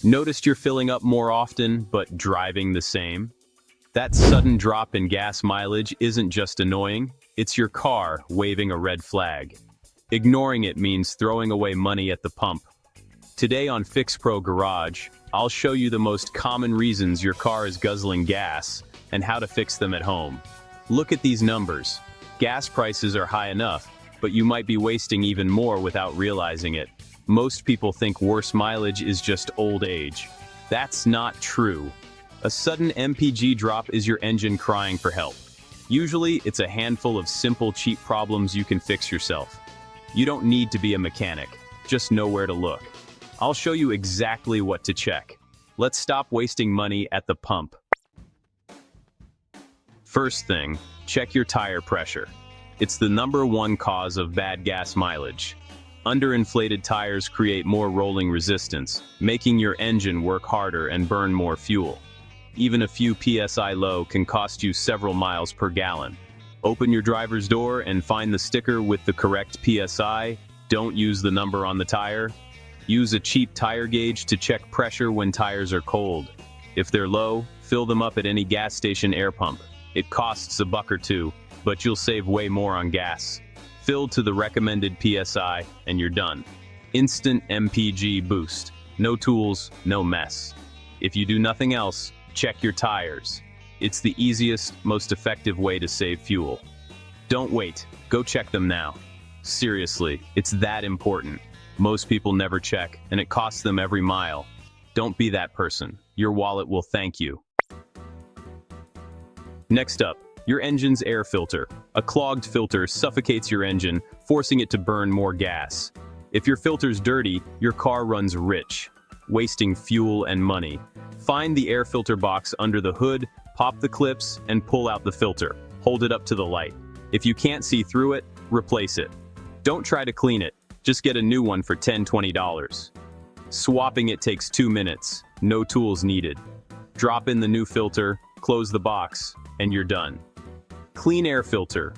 Noticed you're filling up more often, but driving the same? That sudden drop in gas mileage isn't just annoying, it's your car waving a red flag. Ignoring it means throwing away money at the pump. Today on Fixpro Garage, I'll show you the most common reasons your car is guzzling gas and how to fix them at home. Look at these numbers. Gas prices are high enough, but you might be wasting even more without realizing it. Most people think worse mileage is just old age. That's not true. A sudden MPG drop is your engine crying for help. Usually, it's a handful of simple, cheap problems you can fix yourself. You don't need to be a mechanic, just know where to look. I'll show you exactly what to check. Let's stop wasting money at the pump. First thing, check your tire pressure. It's the #1 cause of bad gas mileage. Underinflated tires create more rolling resistance, making your engine work harder and burn more fuel. Even a few PSI low can cost you several miles per gallon. Open your driver's door and find the sticker with the correct PSI. Don't use the number on the tire. Use a cheap tire gauge to check pressure when tires are cold. If they're low, fill them up at any gas station air pump. It costs $1 or $2, but you'll save way more on gas. Fill to the recommended PSI, and you're done. Instant MPG boost. No tools, no mess. If you do nothing else, check your tires. It's the easiest, most effective way to save fuel. Don't wait, go check them now. Seriously, it's that important. Most people never check, and it costs them every mile. Don't be that person. Your wallet will thank you. Next up, your engine's air filter. A clogged filter suffocates your engine, forcing it to burn more gas. If your filter's dirty, your car runs rich, wasting fuel and money. Find the air filter box under the hood, pop the clips, and pull out the filter. Hold it up to the light. If you can't see through it, replace it. Don't try to clean it, just get a new one for $10–20. Swapping it takes 2 minutes, no tools needed. Drop in the new filter, close the box, and you're done. Clean air filter.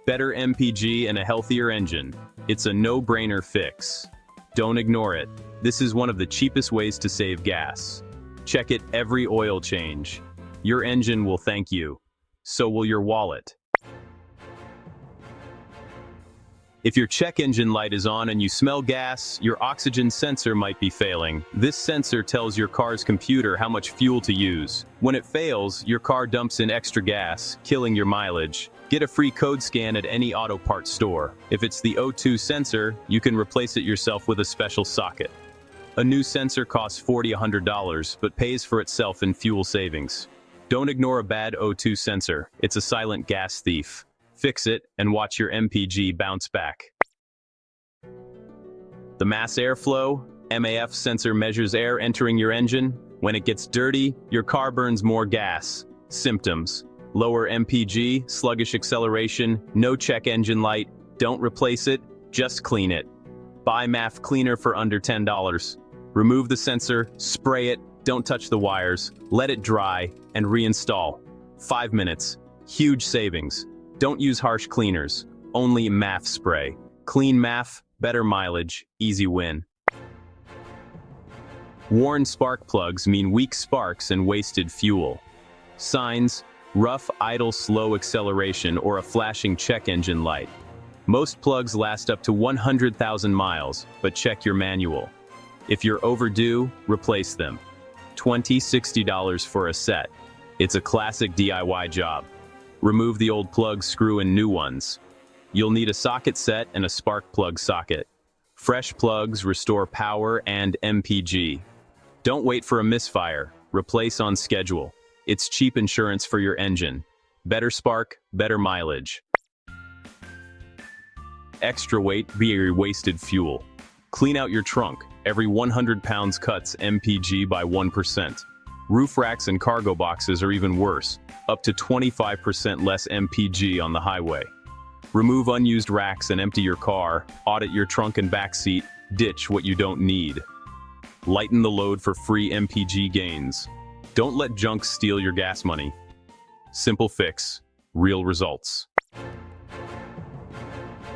Better MPG and a healthier engine. It's a no-brainer fix. Don't ignore it. This is one of the cheapest ways to save gas. Check it every oil change. Your engine will thank you. So will your wallet. If your check engine light is on and you smell gas, your oxygen sensor might be failing. This sensor tells your car's computer how much fuel to use. When it fails, your car dumps in extra gas, killing your mileage. Get a free code scan at any auto parts store. If it's the O2 sensor, you can replace it yourself with a special socket. A new sensor costs $40–100, but pays for itself in fuel savings. Don't ignore a bad O2 sensor. It's a silent gas thief. Fix it and watch your MPG bounce back. The mass airflow, MAF sensor measures air entering your engine. When it gets dirty, your car burns more gas. Symptoms: lower MPG, sluggish acceleration, no check engine light. Don't replace it, just clean it. Buy MAF cleaner for under $10. Remove the sensor, spray it, don't touch the wires, let it dry, and reinstall. 5 minutes. Huge savings. Don't use harsh cleaners, only MAF spray. Clean MAF, better mileage, easy win. Worn spark plugs mean weak sparks and wasted fuel. Signs: rough, idle, slow acceleration, or a flashing check engine light. Most plugs last up to 100,000 miles, but check your manual. If you're overdue, replace them. $20–60 for a set. It's a classic DIY job. Remove the old plugs, screw in new ones. You'll need a socket set and a spark plug socket. Fresh plugs restore power and MPG. Don't wait for a misfire. Replace on schedule. It's cheap insurance for your engine. Better spark, better mileage. Extra weight, be wasted fuel. Clean out your trunk. Every 100 pounds cuts MPG by 1%. Roof racks and cargo boxes are even worse, up to 25% less MPG on the highway. Remove unused racks and empty your car, audit your trunk and back seat, ditch what you don't need. Lighten the load for free MPG gains. Don't let junk steal your gas money. Simple fix, real results.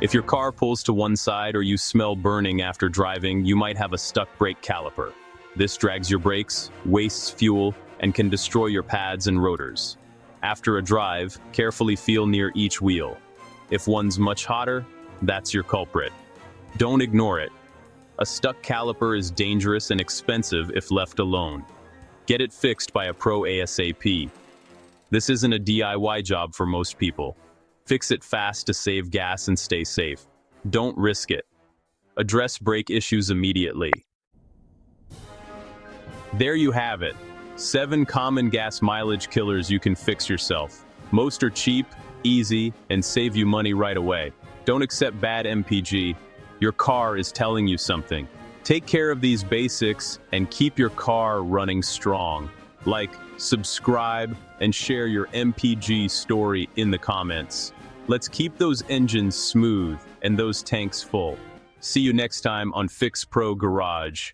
If your car pulls to one side or you smell burning after driving, you might have a stuck brake caliper. This drags your brakes, wastes fuel, and can destroy your pads and rotors. After a drive, carefully feel near each wheel. If one's much hotter, that's your culprit. Don't ignore it. A stuck caliper is dangerous and expensive if left alone. Get it fixed by a pro ASAP. This isn't a DIY job for most people. Fix it fast to save gas and stay safe. Don't risk it. Address brake issues immediately. There you have it. 7 common gas mileage killers you can fix yourself. Most are cheap, easy, and save you money right away. Don't accept bad MPG. Your car is telling you something. Take care of these basics and keep your car running strong. Like, subscribe, and share your MPG story in the comments. Let's keep those engines smooth and those tanks full. See you next time on Fixpro Garage.